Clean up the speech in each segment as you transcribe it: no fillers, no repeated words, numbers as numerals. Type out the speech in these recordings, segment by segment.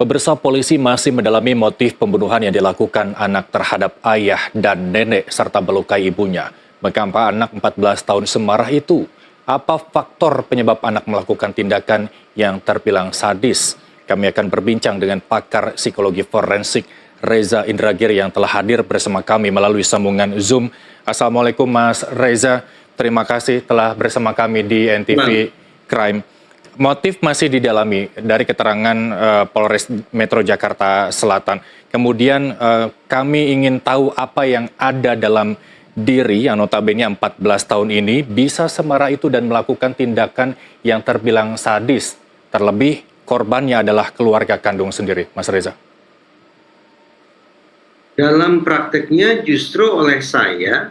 Pemirsa, polisi masih mendalami motif pembunuhan yang dilakukan anak terhadap ayah dan nenek serta melukai ibunya. Mengapa anak 14 tahun semarah itu? Apa faktor penyebab anak melakukan tindakan yang terbilang sadis? Kami akan berbincang dengan pakar psikologi forensik Reza Indragiri yang telah hadir bersama kami melalui sambungan Zoom. Assalamualaikum Mas Reza, terima kasih telah bersama kami di NTV Crime. Motif masih didalami dari keterangan Polres Metro Jakarta Selatan. Kemudian kami ingin tahu apa yang ada dalam diri yang notabene 14 tahun ini bisa semarah itu dan melakukan tindakan yang terbilang sadis. Terlebih korbannya adalah keluarga kandung sendiri, Mas Reza. Dalam prakteknya justru oleh saya,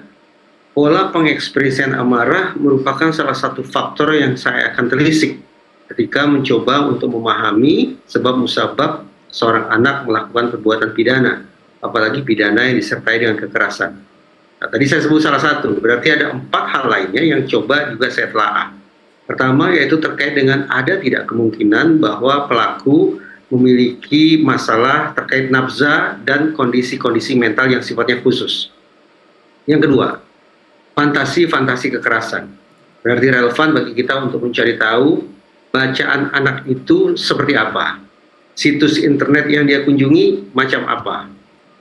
pola pengekspresian amarah merupakan salah satu faktor yang saya akan telisik ketika mencoba untuk memahami sebab musabab seorang anak melakukan perbuatan pidana, apalagi pidana yang disertai dengan kekerasan. Nah, tadi saya sebut salah satu, berarti ada 4 hal lainnya yang coba juga saya telaah. Pertama yaitu terkait dengan ada tidak kemungkinan bahwa pelaku memiliki masalah terkait nafza dan kondisi-kondisi mental yang sifatnya khusus. Yang kedua, fantasi-fantasi kekerasan. Berarti relevan bagi kita untuk mencari tahu bacaan anak itu seperti apa, situs internet yang dia kunjungi macam apa,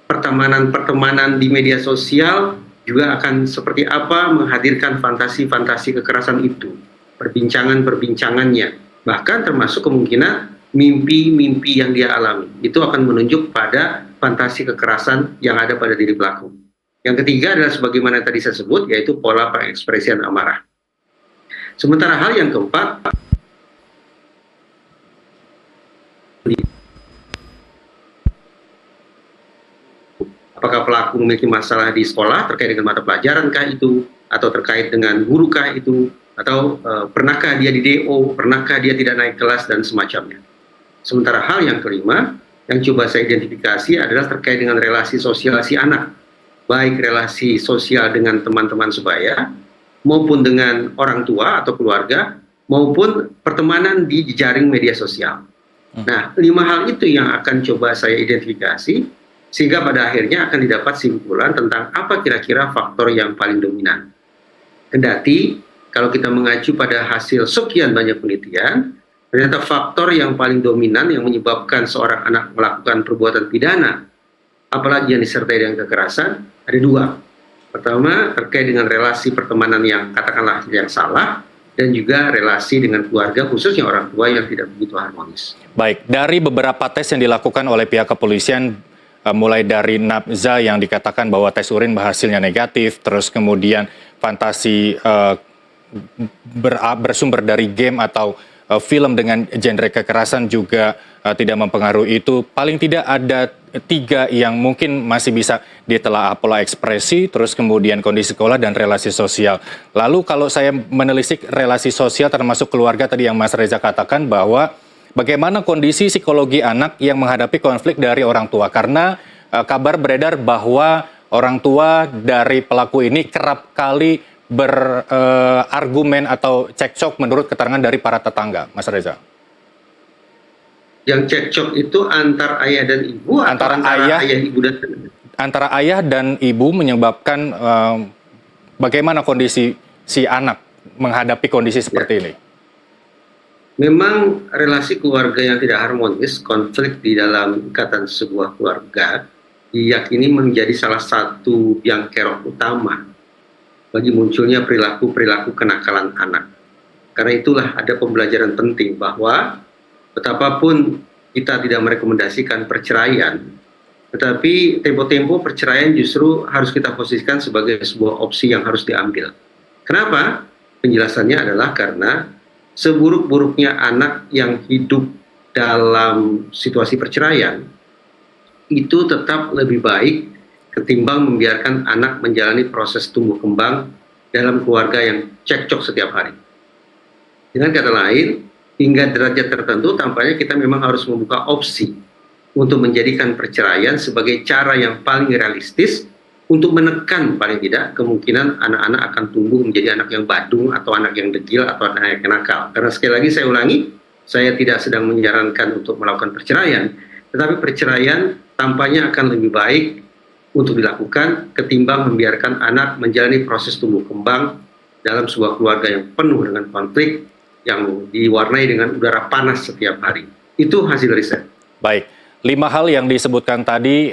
pertemanan-pertemanan di media sosial juga akan seperti apa menghadirkan fantasi-fantasi kekerasan itu, perbincangan-perbincangannya, bahkan termasuk kemungkinan mimpi-mimpi yang dia alami. Itu akan menunjuk pada fantasi kekerasan yang ada pada diri pelaku. Yang ketiga adalah sebagaimana tadi saya sebut, yaitu pola pengekspresian amarah. Sementara hal yang keempat, apakah pelaku memiliki masalah di sekolah terkait dengan mata pelajaran kah itu, atau terkait dengan guru kah itu, atau pernahkah dia di DO, pernahkah dia tidak naik kelas, dan semacamnya. Sementara hal yang kelima, yang coba saya identifikasi adalah terkait dengan relasi sosial si anak, baik relasi sosial dengan teman-teman sebaya, maupun dengan orang tua atau keluarga, maupun pertemanan di jejaring media sosial. Nah, 5 hal itu yang akan coba saya identifikasi, sehingga pada akhirnya akan didapat simpulan tentang apa kira-kira faktor yang paling dominan. Kendati, kalau kita mengacu pada hasil sekian banyak penelitian, ternyata faktor yang paling dominan yang menyebabkan seorang anak melakukan perbuatan pidana, apalagi yang disertai dengan kekerasan, ada 2. Pertama, terkait dengan relasi pertemanan yang katakanlah yang salah, dan juga relasi dengan keluarga, khususnya orang tua yang tidak begitu harmonis. Baik, dari beberapa tes yang dilakukan oleh pihak kepolisian, mulai dari nafza yang dikatakan bahwa tes urin hasilnya negatif, terus kemudian fantasi bersumber dari game atau film dengan genre kekerasan juga tidak mempengaruhi itu. Paling tidak ada 3 yang mungkin masih bisa ditelaah: pola ekspresi, terus kemudian kondisi sekolah dan relasi sosial. Lalu kalau saya menelisik relasi sosial termasuk keluarga tadi yang Mas Reza katakan bahwa bagaimana kondisi psikologi anak yang menghadapi konflik dari orang tua? Karena kabar beredar bahwa orang tua dari pelaku ini kerap kali berargumen atau cekcok menurut keterangan dari para tetangga, Mas Reza. Yang cekcok itu antar ayah dan ibu, antara ayah ibu dan antara ayah dan ibu menyebabkan bagaimana kondisi si anak menghadapi kondisi seperti ini? Memang relasi keluarga yang tidak harmonis, konflik di dalam ikatan sebuah keluarga, diyakini menjadi salah satu biang kerok utama bagi munculnya perilaku-perilaku kenakalan anak. Karena itulah ada pembelajaran penting bahwa betapapun kita tidak merekomendasikan perceraian, tetapi tempo-tempo perceraian justru harus kita posisikan sebagai sebuah opsi yang harus diambil. Kenapa? Penjelasannya adalah karena seburuk-buruknya anak yang hidup dalam situasi perceraian itu tetap lebih baik ketimbang membiarkan anak menjalani proses tumbuh kembang dalam keluarga yang cekcok setiap hari. Dengan kata lain, hingga derajat tertentu tampaknya kita memang harus membuka opsi untuk menjadikan perceraian sebagai cara yang paling realistis untuk menekan paling tidak kemungkinan anak-anak akan tumbuh menjadi anak yang badung atau anak yang degil atau anak yang nakal. Karena sekali lagi saya ulangi, saya tidak sedang menyarankan untuk melakukan perceraian, tetapi perceraian tampaknya akan lebih baik untuk dilakukan ketimbang membiarkan anak menjalani proses tumbuh kembang dalam sebuah keluarga yang penuh dengan konflik, yang diwarnai dengan udara panas setiap hari. Itu hasil riset. Baik, 5 hal yang disebutkan tadi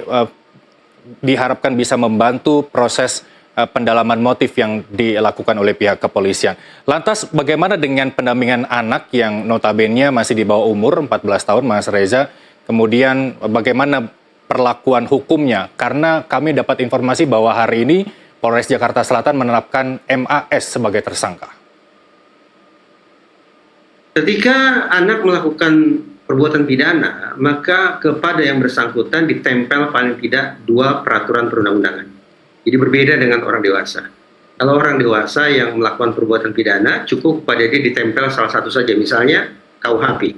diharapkan bisa membantu proses pendalaman motif yang dilakukan oleh pihak kepolisian. Lantas bagaimana dengan pendampingan anak yang notabene masih di bawah umur 14 tahun, Mas Reza? Kemudian bagaimana perlakuan hukumnya? Karena kami dapat informasi bahwa hari ini Polres Jakarta Selatan menetapkan MAS sebagai tersangka. Ketika anak melakukan perbuatan pidana, maka kepada yang bersangkutan ditempel paling tidak 2 peraturan perundang-undangan. Jadi berbeda dengan orang dewasa. Kalau orang dewasa yang melakukan perbuatan pidana, cukup pada dia ditempel salah satu saja, misalnya KUHP.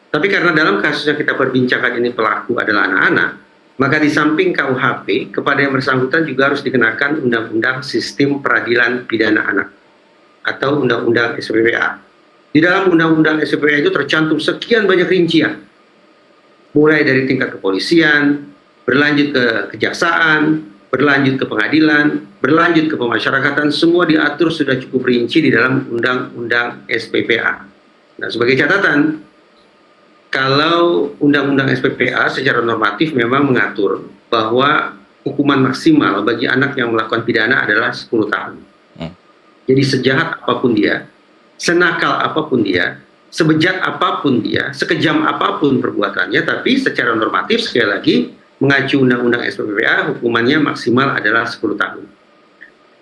Tapi karena dalam kasus yang kita perbincangkan ini pelaku adalah anak-anak, maka di samping KUHP, kepada yang bersangkutan juga harus dikenakan Undang-Undang Sistem Peradilan Pidana Anak atau Undang-Undang SPPA. Di dalam Undang-Undang SPPA itu tercantum sekian banyak rincian, mulai dari tingkat kepolisian, berlanjut ke kejaksaan, berlanjut ke pengadilan, berlanjut ke pemasyarakatan, semua diatur sudah cukup rinci di dalam Undang-Undang SPPA. Nah, sebagai catatan, kalau Undang-Undang SPPA secara normatif memang mengatur bahwa hukuman maksimal bagi anak yang melakukan pidana adalah 10 tahun. Jadi sejahat apapun dia, senakal apapun dia, sebejat apapun dia, sekejam apapun perbuatannya, tapi secara normatif sekali lagi mengacu Undang-Undang SPPA, hukumannya maksimal adalah 10 tahun.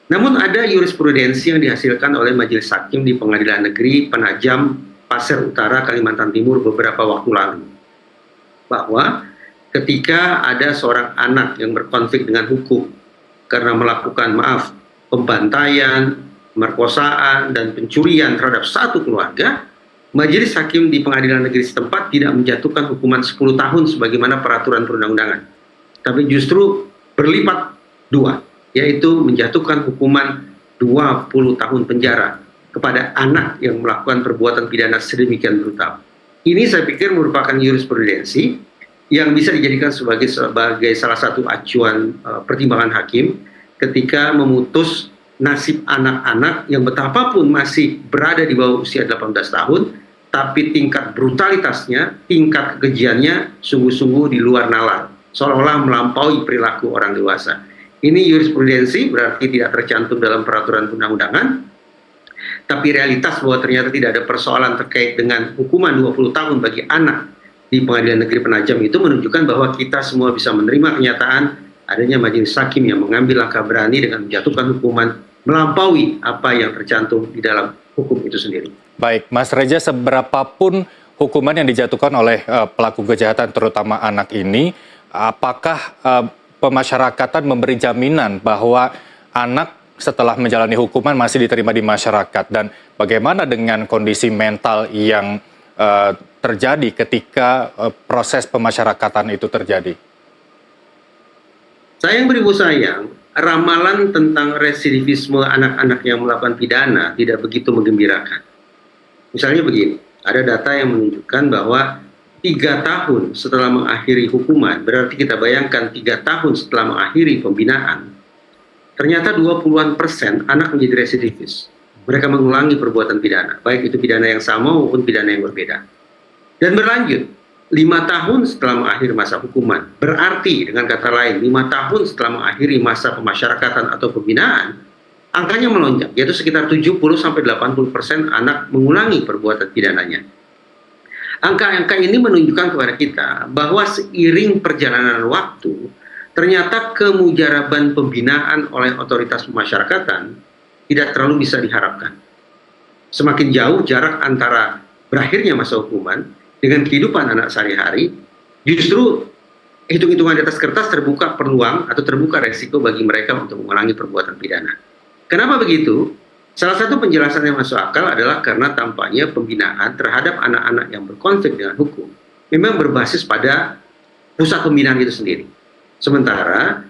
Namun ada jurisprudensi yang dihasilkan oleh Majelis Hakim di Pengadilan Negeri Penajam, Pasir Utara, Kalimantan Timur beberapa waktu lalu. Bahwa ketika ada seorang anak yang berkonflik dengan hukum karena melakukan, pembantaian, pemerkosaan, dan pencurian terhadap satu keluarga, Majelis Hakim di Pengadilan Negeri setempat tidak menjatuhkan hukuman 10 tahun sebagaimana peraturan perundang-undangan, tapi justru berlipat 2, yaitu menjatuhkan hukuman 20 tahun penjara kepada anak yang melakukan perbuatan pidana sedemikian brutal. Ini saya pikir merupakan jurisprudensi yang bisa dijadikan sebagai salah satu acuan pertimbangan hakim ketika memutus nasib anak-anak yang betapapun masih berada di bawah usia 18 tahun, tapi tingkat brutalitasnya, tingkat kekejiannya sungguh-sungguh di luar nalar, seolah-olah melampaui perilaku orang dewasa. Ini jurisprudensi, berarti tidak tercantum dalam peraturan undang-undangan, tapi realitas bahwa ternyata tidak ada persoalan terkait dengan hukuman 20 tahun bagi anak di Pengadilan Negeri Penajam itu menunjukkan bahwa kita semua bisa menerima kenyataan adanya majelis hakim yang mengambil langkah berani dengan menjatuhkan hukuman melampaui apa yang tercantum di dalam hukum itu sendiri. Baik, Mas Reza, seberapapun hukuman yang dijatuhkan oleh pelaku kejahatan terutama anak ini, apakah pemasyarakatan memberi jaminan bahwa anak setelah menjalani hukuman masih diterima di masyarakat, dan bagaimana dengan kondisi mental yang terjadi ketika proses pemasyarakatan itu terjadi? Sayang beribu sayang, ramalan tentang residivisme anak-anak yang melakukan pidana tidak begitu menggembirakan. Misalnya begini, ada data yang menunjukkan bahwa 3 tahun setelah mengakhiri hukuman, berarti kita bayangkan 3 tahun setelah mengakhiri pembinaan, ternyata 20% anak menjadi residivis. Mereka mengulangi perbuatan pidana, baik itu pidana yang sama maupun pidana yang berbeda. Dan berlanjut, 5 tahun setelah mengakhiri masa hukuman. Berarti dengan kata lain, 5 tahun setelah mengakhiri masa pemasyarakatan atau pembinaan, angkanya melonjak, yaitu sekitar 70-80% anak mengulangi perbuatan pidananya. Angka-angka ini menunjukkan kepada kita bahwa seiring perjalanan waktu, ternyata kemujaraban pembinaan oleh otoritas pemasyarakatan tidak terlalu bisa diharapkan. Semakin jauh jarak antara berakhirnya masa hukuman dengan kehidupan anak sehari-hari, justru hitung-hitungan di atas kertas terbuka peluang atau terbuka resiko bagi mereka untuk mengulangi perbuatan pidana. Kenapa begitu? Salah satu penjelasan yang masuk akal adalah karena tampaknya pembinaan terhadap anak-anak yang berkonflik dengan hukum memang berbasis pada pusat pembinaan itu sendiri. Sementara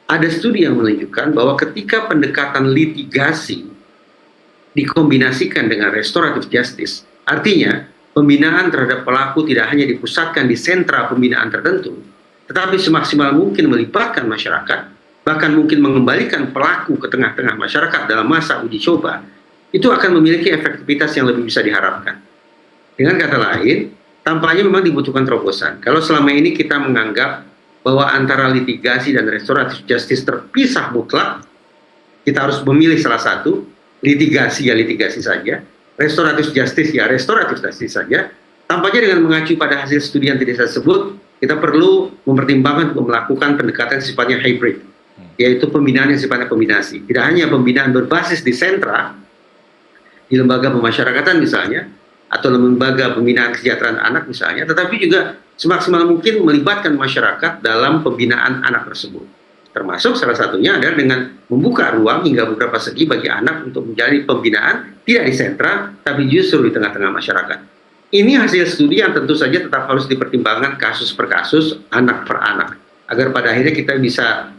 ada studi yang menunjukkan bahwa ketika pendekatan litigasi dikombinasikan dengan restoratif justice, artinya pembinaan terhadap pelaku tidak hanya dipusatkan di sentra pembinaan tertentu, tetapi semaksimal mungkin melibatkan masyarakat, bahkan mungkin mengembalikan pelaku ke tengah-tengah masyarakat dalam masa uji coba, itu akan memiliki efektivitas yang lebih bisa diharapkan. Dengan kata lain, tampaknya memang dibutuhkan terobosan. Kalau selama ini kita menganggap bahwa antara litigasi dan restoratif justice terpisah mutlak, kita harus memilih salah satu, litigasi ya litigasi saja, restoratif justice ya restoratif justice saja. Tampaknya dengan mengacu pada hasil studi yang tadi saya sebut, kita perlu mempertimbangkan untuk melakukan pendekatan sifatnya hybrid, yaitu pembinaan yang sifatnya kombinasi. Tidak hanya pembinaan berbasis di sentra, di lembaga pemasyarakatan misalnya, atau lembaga pembinaan kesejahteraan anak misalnya, tetapi juga semaksimal mungkin melibatkan masyarakat dalam pembinaan anak tersebut. Termasuk salah satunya adalah dengan membuka ruang hingga beberapa segi bagi anak untuk menjalani pembinaan tidak di sentra, tapi justru di tengah-tengah masyarakat. Ini hasil studi yang tentu saja tetap harus dipertimbangkan kasus per kasus, anak per anak, agar pada akhirnya kita bisa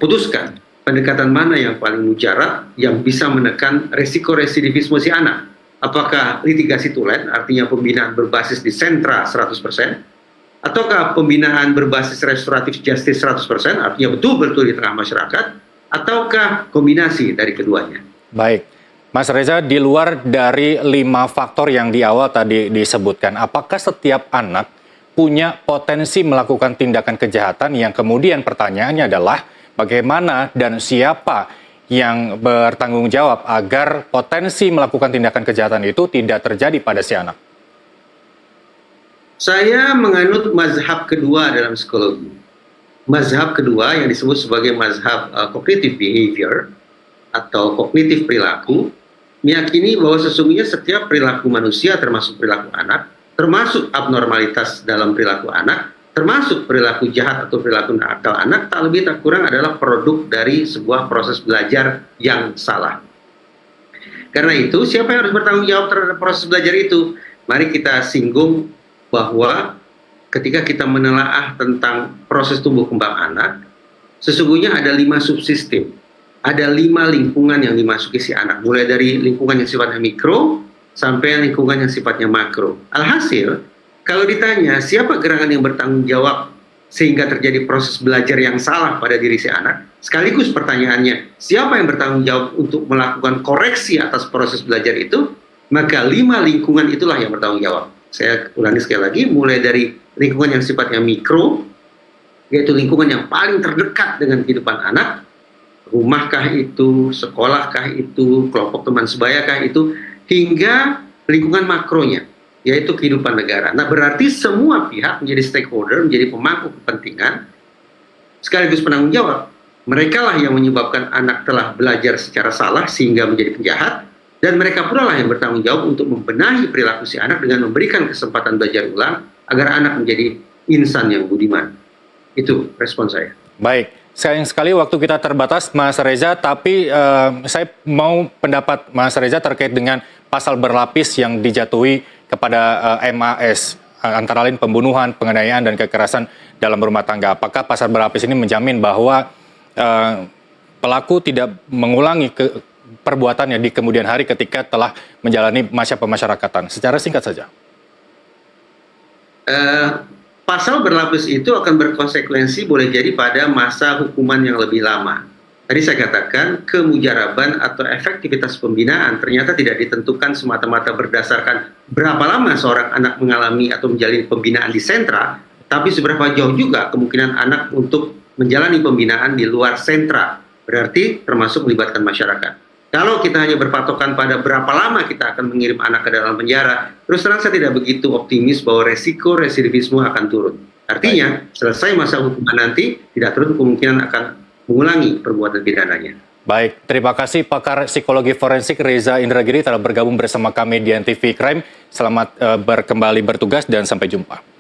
putuskan pendekatan mana yang paling mujarab, yang bisa menekan resiko residivisme si anak. Apakah litigasi tulen, artinya pembinaan berbasis di sentra 100%, ataukah pembinaan berbasis restoratif justice 100%, artinya betul-betul di tengah masyarakat, ataukah kombinasi dari keduanya? Baik, Mas Reza, di luar dari 5 faktor yang di awal tadi disebutkan, apakah setiap anak punya potensi melakukan tindakan kejahatan yang kemudian pertanyaannya adalah bagaimana dan siapa yang bertanggung jawab agar potensi melakukan tindakan kejahatan itu tidak terjadi pada si anak? Saya menganut mazhab kedua dalam psikologi. Mazhab kedua yang disebut sebagai mazhab cognitive behavior atau kognitif perilaku, meyakini bahwa sesungguhnya setiap perilaku manusia termasuk perilaku anak, termasuk abnormalitas dalam perilaku anak, termasuk perilaku jahat atau perilaku nakal anak, tak lebih tak kurang adalah produk dari sebuah proses belajar yang salah. Karena itu, siapa yang harus bertanggung jawab terhadap proses belajar itu? Mari kita singgung bahwa ketika kita menelaah tentang proses tumbuh kembang anak, sesungguhnya ada 5 subsistem. Ada 5 lingkungan yang dimasuki si anak, mulai dari lingkungan yang sifatnya mikro sampai lingkungan yang sifatnya makro. Alhasil, kalau ditanya siapa gerangan yang bertanggung jawab sehingga terjadi proses belajar yang salah pada diri si anak, sekaligus pertanyaannya siapa yang bertanggung jawab untuk melakukan koreksi atas proses belajar itu, maka 5 lingkungan itulah yang bertanggung jawab. Saya ulangi sekali lagi, mulai dari lingkungan yang sifatnya mikro, yaitu lingkungan yang paling terdekat dengan kehidupan anak, rumahkah itu, sekolahkah itu, kelompok teman sebayakah itu, hingga lingkungan makronya, yaitu kehidupan negara. Nah, berarti semua pihak menjadi stakeholder, menjadi pemangku kepentingan, sekaligus penanggung jawab. Mereka lah yang menyebabkan anak telah belajar secara salah sehingga menjadi penjahat, dan mereka pula lah yang bertanggung jawab untuk membenahi perilaku si anak dengan memberikan kesempatan belajar ulang agar anak menjadi insan yang budiman. Itu respon saya. Baik, sayang sekali waktu kita terbatas, Mas Reza, tapi saya mau pendapat Mas Reza terkait dengan pasal berlapis yang dijatuhi kepada MAS, antara lain pembunuhan, penganiayaan, dan kekerasan dalam rumah tangga. Apakah pasal berlapis ini menjamin bahwa pelaku tidak mengulangi perbuatannya di kemudian hari ketika telah menjalani masa pemasyarakatan? Secara singkat saja. Pasal berlapis itu akan berkonsekuensi boleh jadi pada masa hukuman yang lebih lama. Tadi saya katakan kemujaraban atau efektivitas pembinaan ternyata tidak ditentukan semata-mata berdasarkan berapa lama seorang anak mengalami atau menjalani pembinaan di sentra, tapi seberapa jauh juga kemungkinan anak untuk menjalani pembinaan di luar sentra, berarti termasuk melibatkan masyarakat. Kalau kita hanya berpatokan pada berapa lama kita akan mengirim anak ke dalam penjara, terus terang saya tidak begitu optimis bahwa resiko residivisme akan turun. Artinya, selesai masa hukuman nanti, tidak tertutup kemungkinan akan mengulangi perbuatan pidananya. Baik, terima kasih pakar psikologi forensik Reza Indragiri telah bergabung bersama kami di NTV Crime. Selamat kembali bertugas dan sampai jumpa.